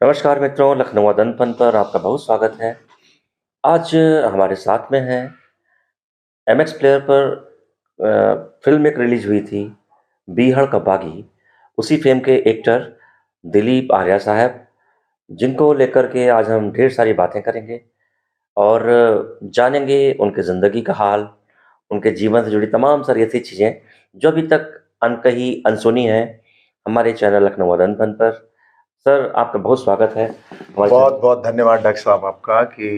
नमस्कार मित्रों, लखनऊ दंपन पर आपका बहुत स्वागत है। आज हमारे साथ में है एमएक्स प्लेयर पर फ़िल्म एक रिलीज़ हुई थी, बीहड़ का बागी। उसी फ़िल्म के एक्टर दिलीप आर्या साहब, जिनको लेकर के आज हम ढेर सारी बातें करेंगे और जानेंगे उनकी ज़िंदगी का हाल, उनके जीवन से जुड़ी तमाम सारी ऐसी चीज़ें जो अभी तक अनकही, अनसुनी हैं, हमारे चैनल लखनऊ दंपन पर। सर, आपका बहुत स्वागत है हमारे चैनल। बहुत बहुत धन्यवाद डॉक्टर साहब आपका कि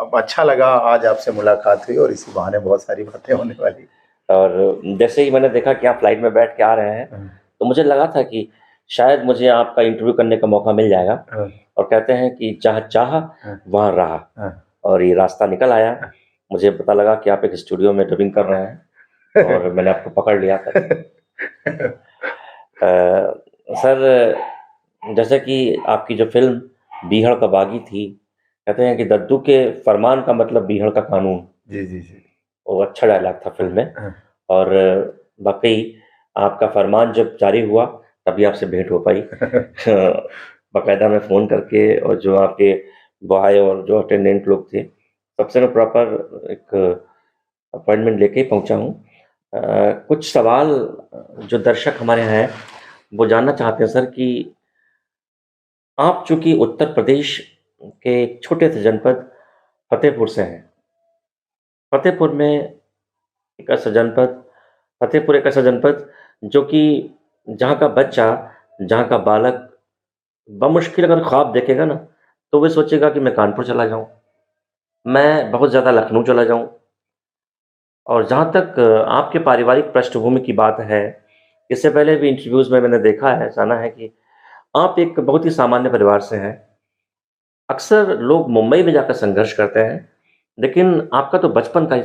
अब अच्छा लगा आज आपसे मुलाकात हुई और इसी बहाने बहुत सारी बातें होने वाली। और जैसे ही मैंने देखा कि आप फ्लाइट में बैठ के आ रहे हैं, तो मुझे लगा था कि शायद मुझे आपका इंटरव्यू करने का मौका मिल जाएगा। और कहते हैं कि जहाँ चाहा वहाँ रहा, और ये रास्ता निकल आया। मुझे पता लगा कि आप एक स्टूडियो में डबिंग कर रहे हैं और मैंने आपको पकड़ लिया था। सर, जैसे कि आपकी जो फिल्म बीहड़ का बागी थी, कहते हैं कि दद्दू के फरमान का मतलब बीहड़ का कानून। जी जी जी। वो अच्छा डायलॉग था फिल्म में। और वाकई आपका फरमान जब जारी हुआ तभी आपसे भेंट हो पाई। बाकायदा मैं फ़ोन करके, और जो आपके बॉय और जो अटेंडेंट लोग थे, सबसे मैं प्रॉपर एक अपॉइंटमेंट लेके ही पहुंचा हूँ। कुछ सवाल जो दर्शक हमारे हैं वो जानना चाहते हैं सर कि आप चूंकि उत्तर प्रदेश के एक छोटे से जनपद फतेहपुर से हैं। फतेहपुर में एक ऐसा जनपद फतेहपुर एक ऐसा जनपद जो कि जहाँ का बच्चा, जहाँ का बालक बमुश्किल अगर ख्वाब देखेगा ना, तो वो सोचेगा कि मैं कानपुर चला जाऊँ, मैं बहुत ज़्यादा लखनऊ चला जाऊँ। और जहाँ तक आपके पारिवारिक पृष्ठभूमि की बात है, इससे पहले भी इंटरव्यूज़ में मैंने देखा है, जाना है कि आप एक बहुत ही सामान्य परिवार से हैं। अक्सर लोग मुंबई में जाकर संघर्ष करते हैं, लेकिन आपका तो बचपन का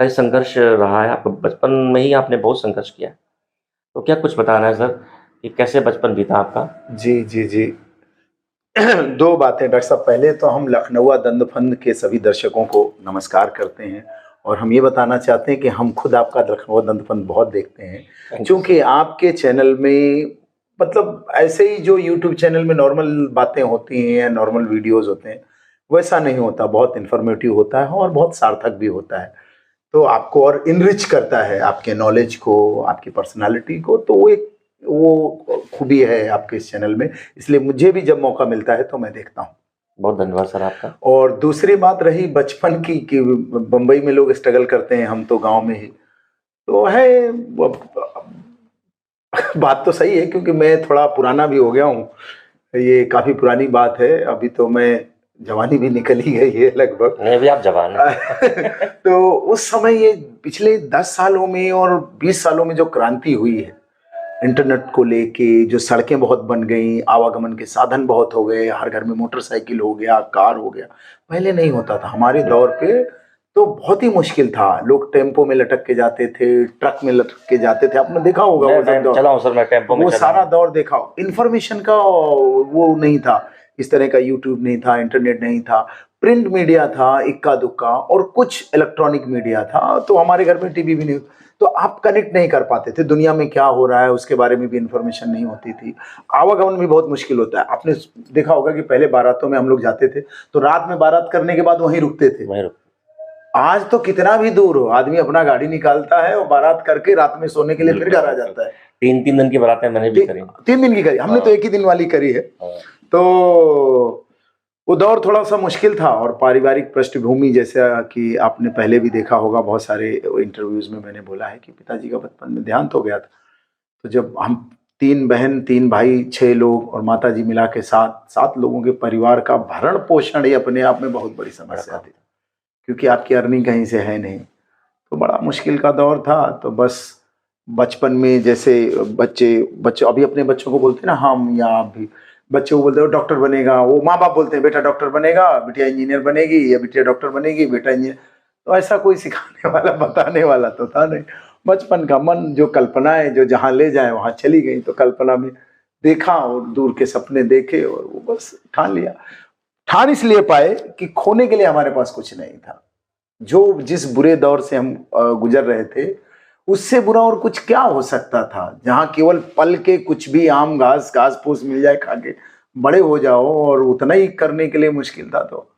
ही संघर्ष रहा है। आपका बचपन में ही आपने बहुत संघर्ष किया है। तो क्या कुछ बताना है सर कि कैसे बचपन बीता आपका? जी जी जी। दो बातें डॉक्टर साहब, पहले तो हम लखनऊ दंदफन के सभी दर्शकों को नमस्कार करते हैं और हम ये बताना चाहते हैं कि हम खुद आपका लखनऊ दंदफन बहुत देखते हैं, क्योंकि आपके चैनल में मतलब ऐसे ही जो यूट्यूब चैनल में नॉर्मल बातें होती हैं या नॉर्मल वीडियोस होते हैं, वैसा नहीं होता। बहुत इन्फॉर्मेटिव होता है और बहुत सार्थक भी होता है। तो आपको और इनरिच करता है आपके नॉलेज को, आपकी पर्सनालिटी को। तो वो खूबी है आपके इस चैनल में, इसलिए मुझे भी जब मौका मिलता है तो मैं देखता हूँ। बहुत धन्यवाद सर आपका। और दूसरी बात रही बचपन की कि बम्बई में लोग स्ट्रगल करते हैं, हम तो गांव में ही तो है। बात तो सही है, क्योंकि मैं थोड़ा पुराना भी हो गया हूँ। ये काफी पुरानी बात है, अभी तो मैं जवानी भी निकल ही गई है लगभग। नहीं, अभी आप जवान हैं। तो उस समय ये पिछले 10 सालों में और 20 सालों में जो क्रांति हुई है इंटरनेट को लेके, जो सड़कें बहुत बन गई, आवागमन के साधन बहुत हो गए, हर घर में मोटरसाइकिल हो गया, कार हो गया। पहले नहीं होता था हमारे दौर पे, तो बहुत ही मुश्किल था। लोग टेम्पो में लटक के जाते थे, ट्रक में लटक के जाते थे। आपने देखा होगा वो सब दौर। चला हूँ सर, मैं टेम्पो में वो चला सारा हूँ। दौर देखा हो। इन्फॉर्मेशन का वो नहीं था, इस तरह का यूट्यूब नहीं था, इंटरनेट नहीं था। प्रिंट मीडिया था इक्का दुक्का, और कुछ इलेक्ट्रॉनिक मीडिया था। तो हमारे घर में टीवी भी नहीं, तो आप कनेक्ट नहीं कर पाते थे दुनिया में क्या हो रहा है, उसके बारे में भी इंफॉर्मेशन नहीं होती थी। आवागमन भी बहुत मुश्किल होता है। आपने देखा होगा कि पहले बारातों में हम लोग जाते थे तो रात में बारात करने के बाद वहीं रुकते थे। आज तो कितना भी दूर हो, आदमी अपना गाड़ी निकालता है और बारात करके रात में सोने के लिए फिर घर आ जाता है। 3-3 दिन की बारातें मैंने भी करी। 3 दिन की करी, हमने तो एक ही दिन वाली करी है। तो वो दौर थोड़ा सा मुश्किल था। और पारिवारिक पृष्ठभूमि, जैसा कि आपने पहले भी देखा होगा, बहुत सारे इंटरव्यूज में मैंने बोला है कि पिताजी का बचपन में देहांत हो गया था। तो जब हम 3 बहन 3 भाई 6 लोग और माता जी मिला के 7 लोगों के परिवार का भरण पोषण ही अपने आप में बहुत बड़ी समस्या थी, क्योंकि आपकी अर्निंग कहीं से है नहीं। तो बड़ा मुश्किल का दौर था। तो बस बचपन में जैसे बच्चे अभी अपने बच्चों को बोलते हैं ना, हम या आप भी बच्चे को बोलते हो डॉक्टर बनेगा, वो माँ बाप बोलते हैं बेटा डॉक्टर बनेगा, बिटिया इंजीनियर बनेगी, या बिटिया डॉक्टर बनेगी, बेटा इंजीनियर। तो ऐसा कोई सिखाने वाला बताने वाला तो था नहीं। बचपन का मन, जो कल्पनाएं जो जहाँ ले जाए वहाँ चली गई। तो कल्पना में देखा और दूर के सपने देखे, और वो बस ठान लिया। ठान इसलिए पाए कि खोने के लिए हमारे पास कुछ नहीं था। जो जिस बुरे दौर से हम गुजर रहे थे, उससे बुरा और कुछ क्या हो सकता था, जहां केवल पल के कुछ भी आम घास फूस मिल जाए खा के बड़े हो जाओ और उतना ही करने के लिए मुश्किल था, तो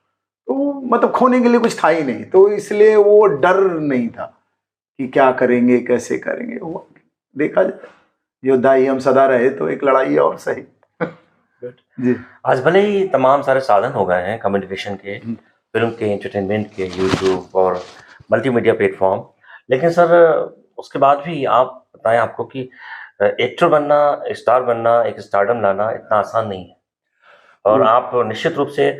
मतलब खोने के लिए कुछ था ही नहीं, तो इसलिए वो डर नहीं था कि क्या करेंगे कैसे करेंगे। वो देखा जाए, योद्धा ही हम सदा रहे, तो एक लड़ाई और सही। जी। आज भले ही तमाम सारे साधन हो गए हैं कम्युनिकेशन के, फिल्म के, एंटरटेनमेंट के, यूट्यूब और मल्टीमीडिया प्लेटफॉर्म, लेकिन सर उसके बाद भी आप बताएं, आपको कि एक्टर बनना, स्टार बनना, एक स्टारडम लाना इतना आसान नहीं है, और आप निश्चित रूप से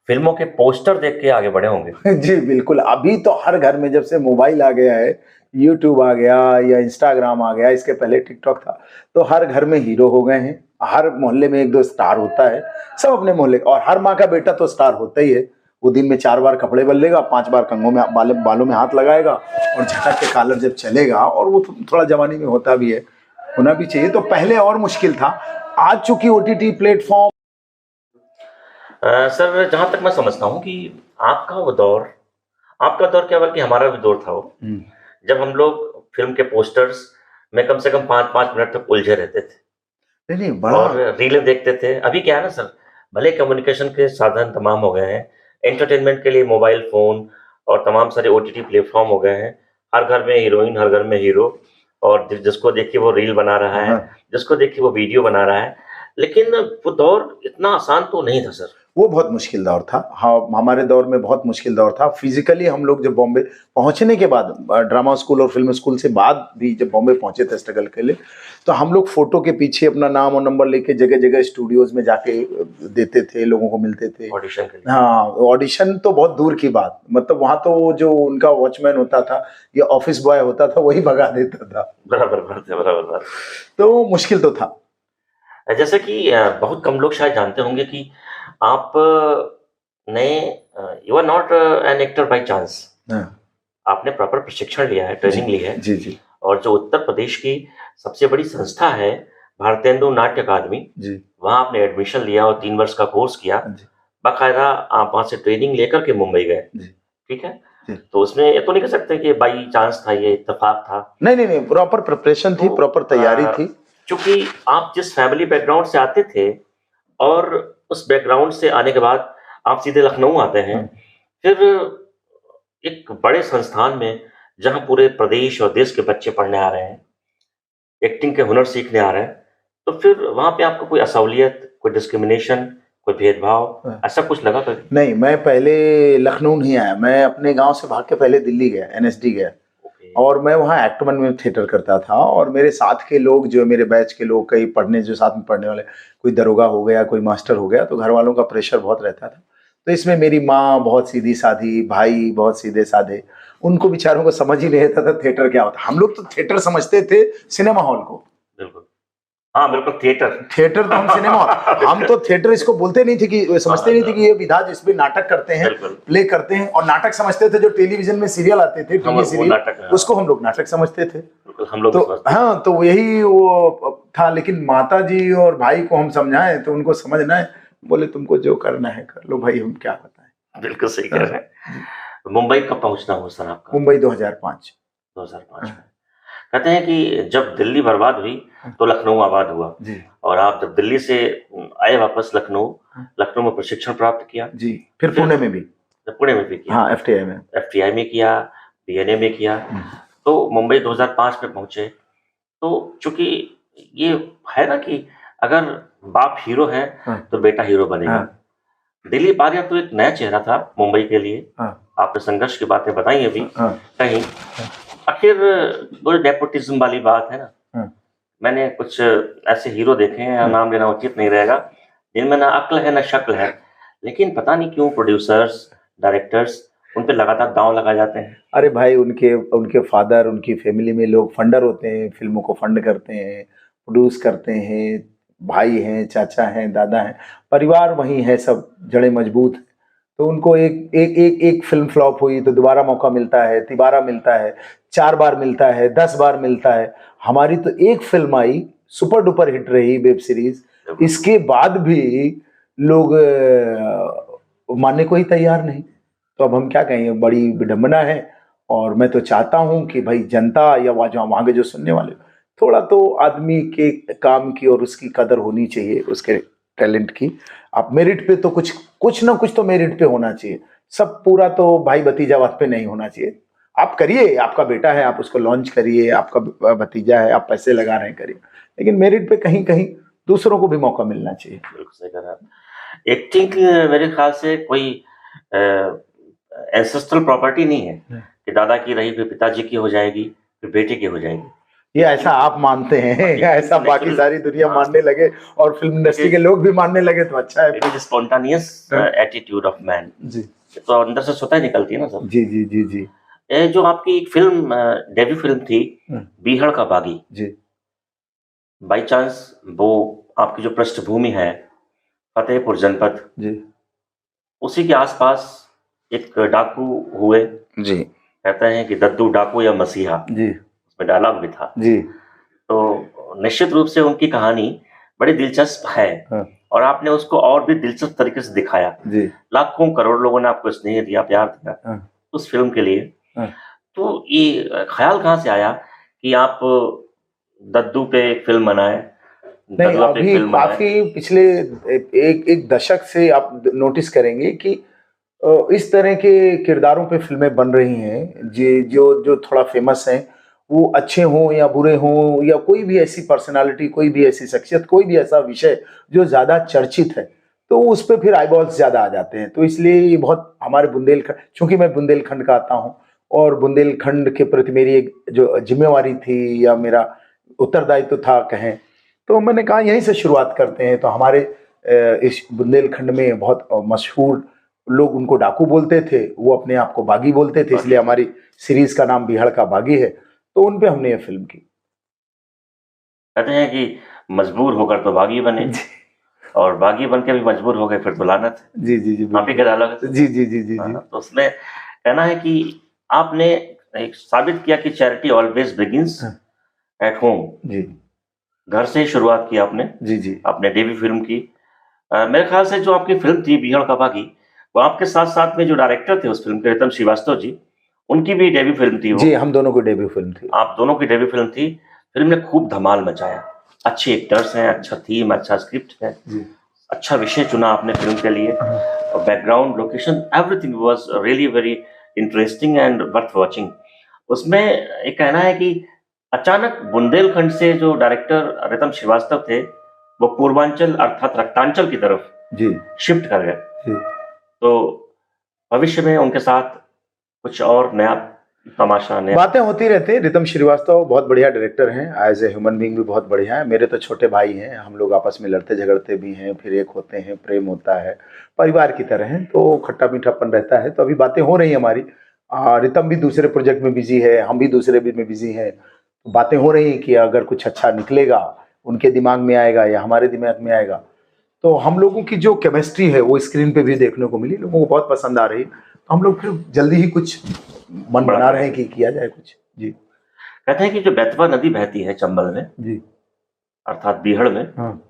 फिल्मों के पोस्टर देख के आगे बढ़े होंगे। जी बिल्कुल, अभी तो हर घर में जब से मोबाइल आ गया है, यूट्यूब आ गया या इंस्टाग्राम आ गया, इसके पहले टिकटॉक था, तो हर घर में हीरो हो गए हैं, हर मोहल्ले में एक दो स्टार होता है, सब अपने मोहल्ले, और हर माँ का बेटा तो स्टार होता ही है। वो दिन में 4 बार कपड़े बदलेगा, 5 बार कंघों में बालों में हाथ लगाएगा, और झटक के कॉलर जब चलेगा, और वो थोड़ा जवानी में होता भी है, होना भी चाहिए। तो पहले और मुश्किल था, आज चूंकि OTT प्लेटफॉर्म। सर जहां तक मैं समझता हूँ कि आपका दौर क्या, बल्कि हमारा भी दौर था वो, जब हम लोग फिल्म के पोस्टर्स में कम से कम 5-5 मिनट तक उलझे रहते थे, नहीं बड़ा, और रीलें देखते थे। अभी क्या है ना सर, भले कम्युनिकेशन के साधन तमाम हो गए हैं, एंटरटेनमेंट के लिए मोबाइल फोन और तमाम सारे OTT प्लेटफॉर्म हो गए हैं, हर घर में हीरोइन, हर घर में हीरो, और जिसको देखिए वो रील बना रहा है, जिसको देखिए वो वीडियो बना रहा है, लेकिन वो दौर इतना आसान तो नहीं था सर। वो बहुत मुश्किल दौर था। हाँ, हमारे दौर में बहुत मुश्किल दौर था। फिजिकली हम लोग जब बॉम्बे पहुंचने के बाद, ड्रामा स्कूल और फिल्म स्कूल से बाद भी जब बॉम्बे पहुंचे थे स्ट्रगल के लिए, तो हम लोग फोटो के पीछे अपना नाम और नंबर लेके जगह जगह स्टूडियोज में जाके देते थे, लोगों को मिलते थे ऑडिशन के लिए। हाँ, ऑडिशन तो बहुत दूर की बात, मतलब वहां तो जो उनका वॉचमैन होता था या ऑफिस बॉय होता था, वही भगा देता था। बराबर। तो मुश्किल तो था। जैसे कि बहुत कम लोग शायद जानते होंगे कि आप ने you are not an actor by chance, आपने प्रॉपर प्रशिक्षण लिया है, ट्रेनिंग ली है। जी। और जो उत्तर प्रदेश की सबसे बड़ी संस्था है भारतेंदु नाट्य अकादमी, वहां आपने एडमिशन लिया और 3 वर्ष का कोर्स किया, बाकायदा आप वहां से ट्रेनिंग लेकर के मुंबई गए, ठीक है? तो उसमें ये तो नहीं कह सकते कि बाई चांस था, ये इत्तेफाक था। नहीं, प्रॉपर प्रिपरेशन थी, प्रॉपर तैयारी थी। क्योंकि आप जिस फैमिली बैकग्राउंड से आते थे, और उस बैकग्राउंड से आने के बाद आप सीधे लखनऊ आते हैं, फिर एक बड़े संस्थान में जहां पूरे प्रदेश और देश के बच्चे पढ़ने आ रहे हैं, एक्टिंग के हुनर सीखने आ रहे हैं, तो फिर वहां पे आपको कोई असौलियत, कोई डिस्क्रिमिनेशन, कोई भेदभाव ऐसा कुछ लगा कभी? नहीं, मैं पहले लखनऊ नहीं आया, मैं अपने गांव से भाग के पहले दिल्ली गया, NSD गया, और मैं वहाँ एक्ट वन में थिएटर करता था। और मेरे साथ के लोग, जो मेरे बैच के लोग, कई पढ़ने, जो साथ में पढ़ने वाले, कोई दरोगा हो गया, कोई मास्टर हो गया, तो घर वालों का प्रेशर बहुत रहता था। तो इसमें मेरी माँ बहुत सीधी साधी, भाई बहुत सीधे साधे, उनको बेचारों को समझ ही नहीं आता था थिएटर क्या होता। हम लोग तो थिएटर समझते थे सिनेमा हॉल को। बिल्कुल, हाँ बिल्कुल, थिएटर तो हम सिनेमा, हम तो थिएटर इसको बोलते नहीं थे, कि समझते नहीं थे कि ये विधा जिसमें नाटक करते हैं, प्ले करते हैं, और नाटक समझते थे जो टेलीविजन में सीरियल आते थे, टीवी सीरियल, उसको हम लोग नाटक समझते थे। हम लोग तो हाँ, तो यही वो था। लेकिन माता जी और भाई को हम समझाएं तो उनको समझना है, बोले तुमको जो करना है कर लो भाई, हम क्या बताएं। बिल्कुल सही कह रहे हैं। मुंबई कब पहुंचना हुआ सर आपका? मुंबई 2005 में। कहते हैं कि जब दिल्ली बर्बाद हुई तो लखनऊ आबाद हुआ जी। और आप जब दिल्ली से आए वापस लखनऊ में प्रशिक्षण प्राप्त किया जी, फिर पुणे में भी किया, हाँ, FTI में किया, BNA में किया, तो मुंबई 2005 में पहुंचे। तो चूंकि ये है ना कि अगर बाप हीरो है तो बेटा हीरो बनेगा। दिल्ली पारिया तो एक नया चेहरा था मुंबई के लिए, आपने संघर्ष की बातें बताई अभी कहीं, आखिर वो नेपोटिज्म वाली बात है ना। मैंने कुछ ऐसे हीरो देखे हैं, नाम लेना उचित नहीं रहेगा, जिनमें ना अक्ल है ना शक्ल है, लेकिन पता नहीं क्यों प्रोड्यूसर्स, डायरेक्टर्स उन पे लगातार दांव लगा जाते हैं। अरे भाई, उनके फादर, उनकी फैमिली में लोग फंडर होते हैं, फिल्मों को फंड करते हैं, प्रोड्यूस करते हैं, भाई हैं, चाचा हैं, दादा हैं, परिवार वही है, सब जड़ें मजबूत। तो उनको एक फिल्म फ्लॉप हुई तो दोबारा मौका मिलता है, तिबारा मिलता है, 4 बार मिलता है, 10 बार मिलता है। हमारी तो एक फिल्म आई, सुपर डुपर हिट रही, वेब सीरीज, इसके बाद भी लोग मानने को ही तैयार नहीं। तो अब हम क्या कहें, बड़ी विडंबना है। और मैं तो चाहता हूं कि भाई जनता या वहां के जो सुनने वाले, थोड़ा तो आदमी के काम की और उसकी कदर होनी चाहिए, उसके टैलेंट की। आप मेरिट पे तो कुछ ना कुछ तो मेरिट पे होना चाहिए, सब पूरा तो भाई भतीजावाद पे नहीं होना चाहिए। आप करिए, आपका बेटा है, आप उसको लॉन्च करिए, आपका भतीजा है, आप पैसे लगा रहे हैं, करिए, लेकिन मेरिट पे कहीं कहीं दूसरों को भी मौका मिलना चाहिए। बिल्कुल सही कहा आप। एक्टिंग मेरे ख्याल से कोई एंसेस्ट्रल प्रॉपर्टी नहीं है कि दादा की रही फिर पिताजी की हो जाएगी, फिर बेटे की हो जाएगी। ये ऐसा आप मानते हैं, ऐसा बाकी सारी दुनिया मानने लगे और फिल्म इंडस्ट्री के लोग भी मानने लगे तो अच्छा है। It is spontaneous attitude of man जी, तो अंदर से स्वतः निकलती है ना सब। जी जी जी जी। ये जो आपकी एक फिल्म डेब्यू फिल्म थी बीहड़ का बागी जी, बाई चांस वो आपकी जो पृष्ठभूमि है फतेहपुर जनपद जी उसी के आसपास एक डाकू हुए, जी, कहते हैं कि दद्दू डाकू या मसीहा, जी उसमें डायलॉग भी था। जी। तो निश्चित रूप से उनकी कहानी बड़ी दिलचस्प है हाँ, और आपने उसको और भी दिलचस्प तरीके से दिखाया। जी लाखों करोड़ लोगों ने आपको स्नेह दिया, प्यार दिया हाँ, उस फिल्म के लिए। हाँ। तो ये ख्याल कहाँ से आया कि आप दद्दू पे एक फिल्म बनाए, नहीं, ददुआ पे एक अभी फिल्म बनाए? काफी पिछले एक दशक से आप नोटिस करेंगे कि इस तरह के किरदारों पे फिल्में बन रही हैं, जो जो थोड़ा फेमस हैं, वो अच्छे हों या बुरे हों, या कोई भी ऐसी पर्सनालिटी, कोई भी ऐसी शख्सियत, कोई भी ऐसा विषय जो ज्यादा चर्चित है, तो उस पे फिर आईबॉल्स ज्यादा आ जाते हैं। तो इसलिए ये बहुत हमारे बुंदेलखंड, चूंकि मैं बुंदेलखंड का आता हूँ और बुंदेलखंड के प्रति मेरी एक जो जिम्मेवारी थी या मेरा उत्तरदायित्व था कहें, तो मैंने कहा यहीं से शुरुआत करते हैं। तो हमारे इस बुंदेलखंड में बहुत मशहूर लोग उनको डाकू बोलते थे, वो अपने आप को बागी बोलते थे, इसलिए हमारी सीरीज का नाम बीहड़ का बागी है। तो उन पे हमने ये फिल्म की। कहते हैं कि मजबूर होकर तो बागी बने और बागी बन के भी मजबूर हो गए फिर तो लानत। जी जी जी, आप ही का डायलॉग है। जी जी जी जी जी। तो उसमें कहना है कि आपने एक साबित किया कि charity always begins at home. जी, घर से ही शुरुआत की आपने। जी जी, आपने डेब्यू फिल्म की। मेरे ख्याल से जो आपकी फिल्म थी बीहड़ का बागी, वो आपके साथ साथ में जो डायरेक्टर थे उस फिल्म के रितम श्रीवास्तव जी, उनकी भी डेब्यू फिल्म थी वो। जी, हम दोनों की डेब्यू फिल्म थी। आप दोनों की डेब्यू फिल्म थी। फिल्म ने खूब धमाल मचाया, अच्छे एक्टर्स हैं, अच्छा थीम, अच्छा स्क्रिप्ट है, अच्छा विषय चुना आपने फिल्म के लिए, और background, location, everything was really very interesting and worth watching. उसमें एक कहना है कि अचानक बुंदेलखंड से जो डायरेक्टर रितम श्रीवास्तव थे वो पूर्वांचल अर्थात रक्तांचल की तरफ जी शिफ्ट कर गए। जी, तो भविष्य में उनके साथ कुछ और नया तमाशा, नया बातें होती रहती हैं। रितम श्रीवास्तव बहुत बढ़िया डायरेक्टर हैं, एज ए ह्यूमन बीइंग भी बहुत बढ़िया है। मेरे तो छोटे भाई हैं, हम लोग आपस में लड़ते झगड़ते भी हैं, फिर एक होते हैं, प्रेम होता है, परिवार की तरह हैं, तो खट्टा मीठापन रहता है। तो अभी बातें हो रही हैं हमारी। रितम भी दूसरे प्रोजेक्ट में बिजी है, हम भी दूसरे भी में बिजी हैं। बातें हो रही हैं कि अगर कुछ अच्छा निकलेगा, उनके दिमाग में आएगा या हमारे दिमाग में आएगा, तो हम लोगों की जो केमिस्ट्री है वो स्क्रीन पे भी देखने को मिली, लोगों को बहुत पसंद आ रही। तो हम लोग फिर जल्दी ही कुछ मन बना रहे हैं कि किया जाए कुछ। जी, कहते हैं कि जो बेतवा नदी बहती है चंबल में, जी, अर्थात बीहड़ में, हाँ,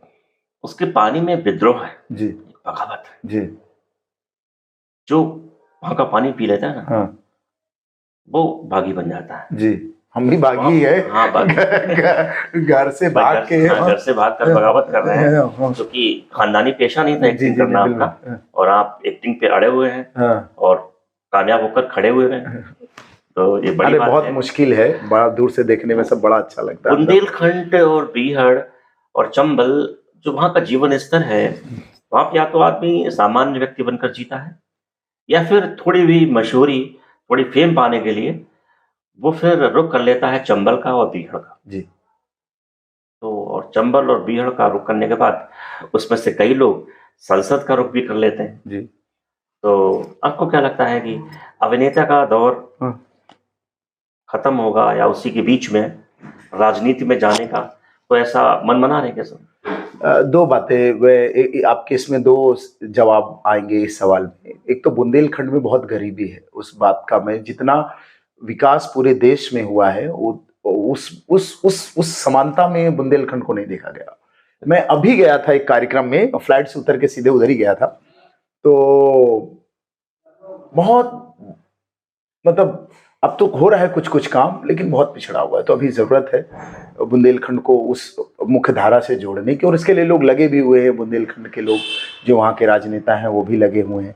उसके पानी में विद्रोह है, जी, बगावत है। जी, जो वहां का पानी पी लेता है ना, हाँ, वो बागी बन जाता है। जी, हम भी बागी है। हाँ, बागी। घर से भाग के, घर से भाग कर बगावत कर रहे हैं, हाँ, क्योंकि खानदानी पेशा नहीं था जी एक्टिंग जी करना बिल्कुल, आपका, और आप एक्टिंग पे अड़े हुए हैं हाँ, और कामयाब होकर खड़े हुए हैं। तो ये बड़ी अरे बात बहुत है। मुश्किल है, बड़ा दूर से देखने में सब बड़ा अच्छा लगता है। बुंदेलखंड और बीहड़ और चंबल, जो वहां का जीवन स्तर है, वहां पे या तो आदमी सामान्य व्यक्ति बनकर जीता है, या फिर थोड़ी भी मशहूरी, थोड़ी फेम पाने के लिए वो फिर रुख कर लेता है चंबल का और बीहड़ का। जी, तो और चंबल और बीहड़ का रुख करने के बाद उसमें से कई लोग संसद का रुख भी कर लेते हैं। जी, तो आपको क्या लगता है कि अभिनेता का दौर हाँ, खत्म होगा या उसी के बीच में राजनीति में जाने का तो ऐसा मन बना रहे कैसे? दो बातें वे आपके इसमें दो जवाब आएंगे इस सवाल में। एक तो बुंदेलखंड में बहुत गरीबी है, उस बात का मैं जितना विकास पूरे देश में हुआ है वो उस समानता में बुंदेलखंड को नहीं देखा गया। मैं अभी गया था एक कार्यक्रम में, फ्लाइट से उतर के सीधे उधर ही गया था, तो बहुत मतलब अब तो हो रहा है कुछ कुछ काम, लेकिन बहुत पिछड़ा हुआ है। तो अभी ज़रूरत है बुंदेलखंड को उस मुख्य धारा से जोड़ने की, और इसके लिए लोग लगे भी हुए हैं। बुंदेलखंड के लोग जो वहाँ के राजनेता हैं वो भी लगे हुए हैं।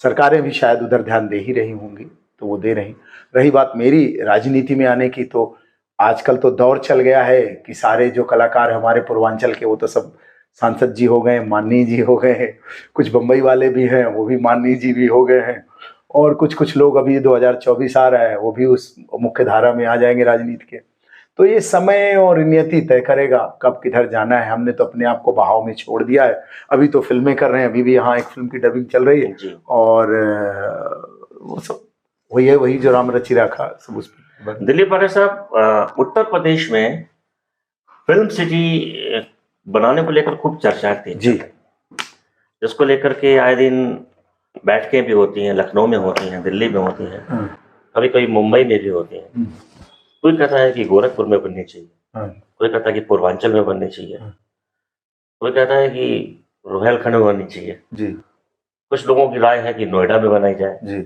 सरकारें भी शायद उधर ध्यान दे ही रही होंगी, तो वो दे रही। रही बात मेरी राजनीति में आने की, तो आजकल तो दौर चल गया है कि सारे जो कलाकार हमारे पूर्वांचल के वो तो सब सांसद जी हो गए, माननीय जी हो गए हैं। कुछ बम्बई वाले भी हैं, वो भी माननीय जी भी हो गए हैं। और कुछ कुछ लोग अभी 2024 आ रहा है, वो भी उस मुख्य धारा में आ जाएंगे राजनीति के। तो ये समय और नियति तय करेगा कब किधर जाना है। हमने तो अपने आप को बहाव में छोड़ दिया है। अभी तो फिल्में कर रहे हैं, अभी भी यहाँ एक फिल्म की डबिंग चल रही है, और वो सब वही है, वही जो राम रचि रखा सब उस पर। दिलीप पाठक साहब, उत्तर प्रदेश में फिल्म सिटी बनाने को लेकर खूब चर्चा थी जी, जिसको लेकर के आए दिन बैठकें भी होती हैं, लखनऊ में होती हैं, दिल्ली में होती हैं, कभी कभी मुंबई में भी होती हैं। कोई कहता है कि गोरखपुर में बननी चाहिए, कोई कहता है कि पूर्वांचल में बननी चाहिए, कोई कहता है कि रोहिलखंड में बननी चाहिए जी, कुछ लोगों की राय है कि नोएडा में बनाई जाए जी।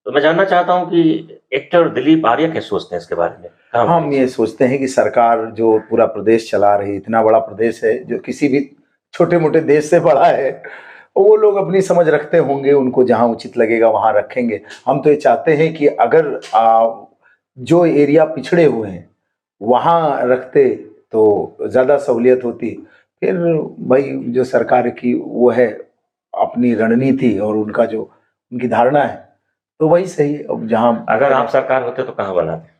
तो मैं जानना चाहता हूं कि एक्टर दिलीप आर्या क्या सोचते हैं इसके बारे में? हम ये सोचते हैं कि सरकार जो पूरा प्रदेश चला रही, इतना बड़ा प्रदेश है जो किसी भी छोटे मोटे देश से बड़ा है, वो लोग अपनी समझ रखते होंगे, उनको जहां उचित लगेगा वहां रखेंगे। हम तो ये चाहते हैं कि अगर जो एरिया पिछड़े हुए हैं वहां रखते तो ज़्यादा सहूलियत होती। फिर भाई जो सरकार की वो है अपनी रणनीति और उनका जो उनकी धारणा है, तो वही सही है। अब जहाँ अगर आप सरकार होते तो कहाँ बनाते?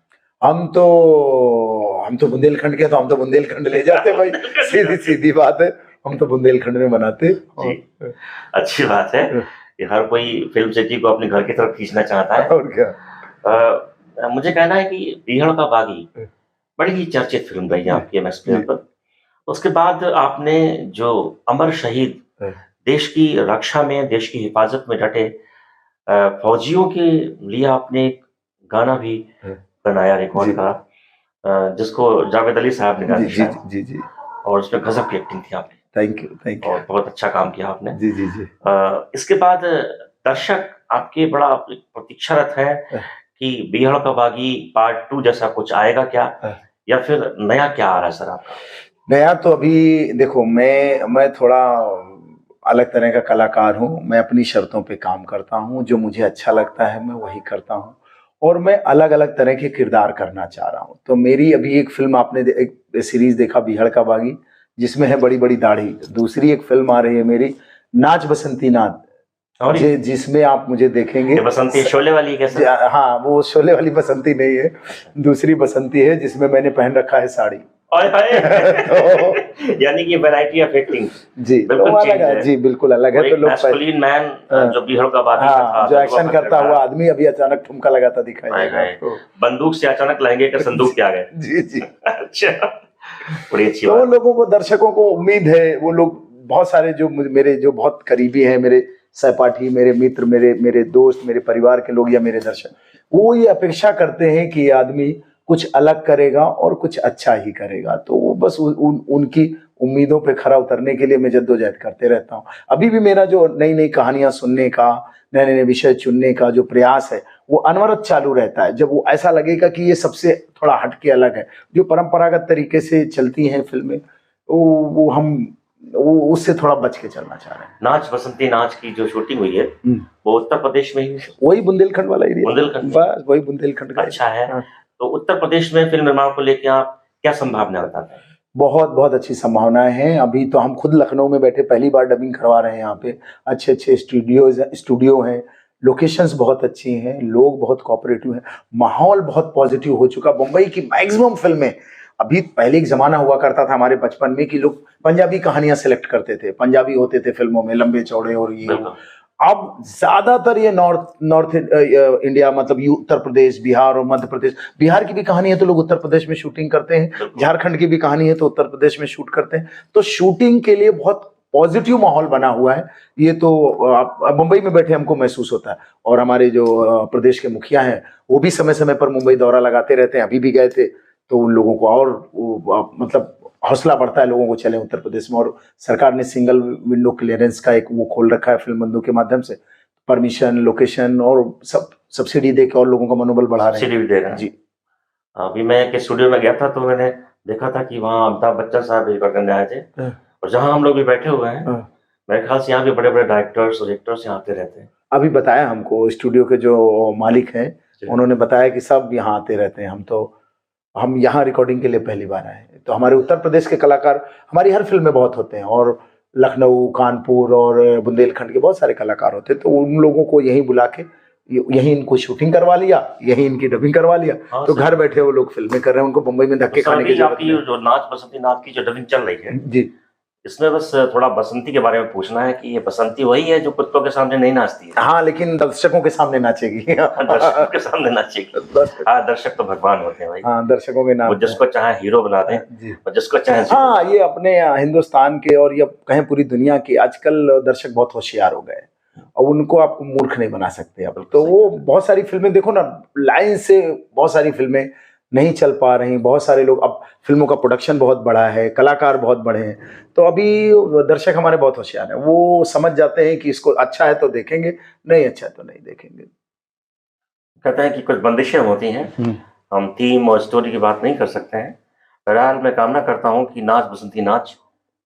हम तो बुंदेलखंड के, तो हम तो बुंदेलखंड ले जाते भाई। सीधी सीधी बात है, हम तो बुंदेलखंड में बनाते। अच्छी बात है कि हर कोई फिल्म सिटी को अपने घर की तरफ खींचना चाहता है। और क्या। मुझे कहना है कि बीहड़ का बागी बड़ी ही चर्चित फिल्म रही है आपकी एमएस पर। उसके बाद आपने जो अमर शहीद, देश की रक्षा में, देश की हिफाजत में डटे फौजियों के लिए आपने एक गाना भी बनाया, रिकॉर्ड करा, जिसको जावेद अली साहब ने गाया। जी जी जी। और उसमें गजब की एक्टिंग थी आपने। Thank you. और बहुत अच्छा काम किया आपने। जी जी जी। इसके बाद दर्शक आपके बड़ा प्रतीक्षारत है कि बीहड़ का बागी पार्ट 2 जैसा कुछ आएगा क्या, या फिर नया क्या आ रहा है सर आपका? नया तो अभी देखो, मैं थोड़ा अलग तरह का कलाकार हूँ। मैं अपनी शर्तों पे काम करता हूँ, जो मुझे अच्छा लगता है मैं वही करता हूँ, और मैं अलग अलग तरह के किरदार करना चाह रहा हूँ। तो मेरी अभी एक फिल्म, आपने एक सीरीज देखा बीहड़ का बागी, जिसमें है बड़ी बड़ी दाढ़ी। दूसरी एक फिल्म आ रही है मेरी, नाच बसंती नाच, जिसमें आप मुझे देखेंगे। बसंती शोले वाली कैसे? हाँ, वो शोले वाली बसंती नहीं है, दूसरी बसंती है जिसमें मैंने पहन रखा है साड़ी। तो यानी कि वैरायटी ऑफ एक्टिंग जी बिल्कुल अलग है। जी बिल्कुल अलग है। तो लोग मैस्कुलिन मैन जो बीहड़ का बागी था, जो एक्शन करता हुआ आदमी अभी अचानक ठुमका लगाता दिखाई देगा, बंदूक से अचानक लहंगे के संदूक पे आ गए। जी जी। अच्छा, बड़ी अच्छी बात। तो लोगों को, दर्शकों को उम्मीद है, वो लोग बहुत सारे जो मेरे जो बहुत करीबी हैं, मेरे सहपाठी, मेरे मित्र, मेरे दोस्त, मेरे परिवार के लोग या मेरे दर्शक, वो ये अपेक्षा करते हैं कि ये आदमी कुछ अलग करेगा और कुछ अच्छा ही करेगा। तो वो बस उनकी उम्मीदों पे खरा उतरने के लिए मैं जद्दोजहद करते रहता हूँ। अभी भी मेरा जो नई नई कहानियां सुनने का, नए नए विषय चुनने का जो प्रयास है, वो अनवरत चालू रहता है। जब वो ऐसा लगेगा कि ये सबसे थोड़ा हटके अलग है, जो परंपरागत तरीके से चलती हैं फिल्में, वो हम उससे थोड़ा बच के चलना चाह रहे हैं। नाच बसंती नाच की जो शूटिंग हुई है वो उत्तर प्रदेश में ही, वही बुंदेलखंड वाला एरिया, बुंदेलखंड, बस वही बुंदेलखंड का। अच्छा है। तो उत्तर प्रदेश में फिल्म निर्माण को लेकर आप क्या संभावना बताते हैं? बहुत बहुत अच्छी संभावनाएं हैं। अभी तो हम खुद लखनऊ में बैठे पहली बार डबिंग करवा रहे हैं। यहाँ पे अच्छे अच्छे स्टूडियो हैं, लोकेशंस बहुत अच्छी हैं, लोग बहुत कोऑपरेटिव हैं, माहौल बहुत पॉजिटिव हो चुका। मुंबई की मैक्सिमम फिल्में, अभी पहले एक जमाना हुआ करता था हमारे बचपन में कि लोग पंजाबी कहानियां सिलेक्ट करते थे, पंजाबी होते थे फिल्मों में, लंबे चौड़े और ये। अब ज्यादातर ये नॉर्थ इंडिया, मतलब उत्तर प्रदेश, बिहार और मध्य प्रदेश। बिहार की भी कहानी है तो लोग उत्तर प्रदेश में शूटिंग करते हैं, झारखंड की भी कहानी है तो उत्तर प्रदेश में शूट करते हैं। तो शूटिंग के लिए बहुत पॉजिटिव माहौल बना हुआ है। ये तो मुंबई में बैठे हमको महसूस होता है। और हमारे जो प्रदेश के मुखिया हैं वो भी समय समय पर मुंबई दौरा लगाते रहते हैं, अभी भी गए थे। तो उन लोगों को और मतलब हौसला बढ़ता है लोगों को, चले उत्तर प्रदेश में। और सरकार ने सिंगल विंडो क्लियरेंस का एक वो खोल रखा है फिल्म बंधु के माध्यम से। परमिशन, लोकेशन और सब सब्सिडी दे के और लोगों का मनोबल बढ़ा रहे हैं। सब्सिडी भी दे रहे हैं जी। अभी मैं एक स्टूडियो में गया था तो मैंने देखा था कि वहाँ अमिताभ बच्चन साहब रिकॉर्ड करने आए थे, और जहाँ हम लोग भी बैठे हुए हैं, मेरे ख्याल से यहाँ भी बड़े बड़े डायरेक्टर्स और एक्टर्स यहाँ आते रहते हैं। अभी बताया हमको स्टूडियो के जो मालिक हैं, उन्होंने बताया कि सब यहाँ आते रहते हैं। हम यहाँ रिकॉर्डिंग के लिए पहली बार आए हैं। तो हमारे उत्तर प्रदेश के कलाकार हमारी हर फिल्म में बहुत होते हैं, और लखनऊ, कानपुर और बुंदेलखंड के बहुत सारे कलाकार होते हैं। तो उन लोगों को यहीं बुला के यहीं इनको शूटिंग करवा लिया, यहीं इनकी डबिंग करवा लिया। हाँ, तो घर बैठे वो लोग फिल्में कर रहे हैं, उनको मुंबई में धक्के खाने की जरूरत नहीं। जो नाच बसंती नाच की जो डबिंग चल रही है जी, इसमें बस थोड़ा बसंती के बारे में पूछना है कि ये बसंती वही है जो कुत्तों के सामने नहीं नाचती है? हाँ, लेकिन दर्शकों के सामने नाचेगी। दर्शकों के सामने नाचेगी। हाँ, दर्शक तो भगवान होते हैं भाई। हाँ, दर्शकों के नाम, वो जिसको चाहे हीरो बना दें और जिसको चाहे। हाँ, ये अपने हिंदुस्तान के और ये कहें पूरी दुनिया के आजकल दर्शक बहुत होशियार हो गए, और उनको आप मूर्ख नहीं बना सकते अब। तो वो बहुत सारी फिल्में देखो ना, लाइन से बहुत सारी फिल्में नहीं चल पा रही। बहुत सारे लोग, अब फिल्मों का प्रोडक्शन बहुत बड़ा है, कलाकार बहुत बड़े हैं, तो अभी दर्शक हमारे बहुत होशियार हैं। वो समझ जाते हैं कि इसको अच्छा है तो देखेंगे, नहीं अच्छा है तो नहीं देखेंगे। कहते हैं कि कुछ बंदिशें होती हैं, हम थीम और स्टोरी की बात नहीं कर सकते हैं। बहरहाल मैं कामना करता हूँ कि नाच बसंती नाच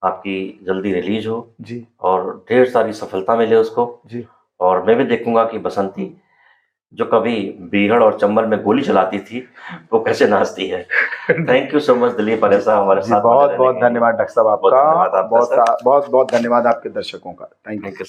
आपकी जल्दी रिलीज हो जी, और ढेर सारी सफलता मिले उसको जी। और मैं भी देखूंगा कि बसंती जो कभी बीहड़ और चंबल में गोली चलाती थी वो कैसे नाचती है। Thank you so much Dilip Aresa हमारे साथ। बहुत बहुत धन्यवाद डॉक्टर साहब आपका। बहुत बहुत धन्यवाद आपके दर्शकों का। Thank you.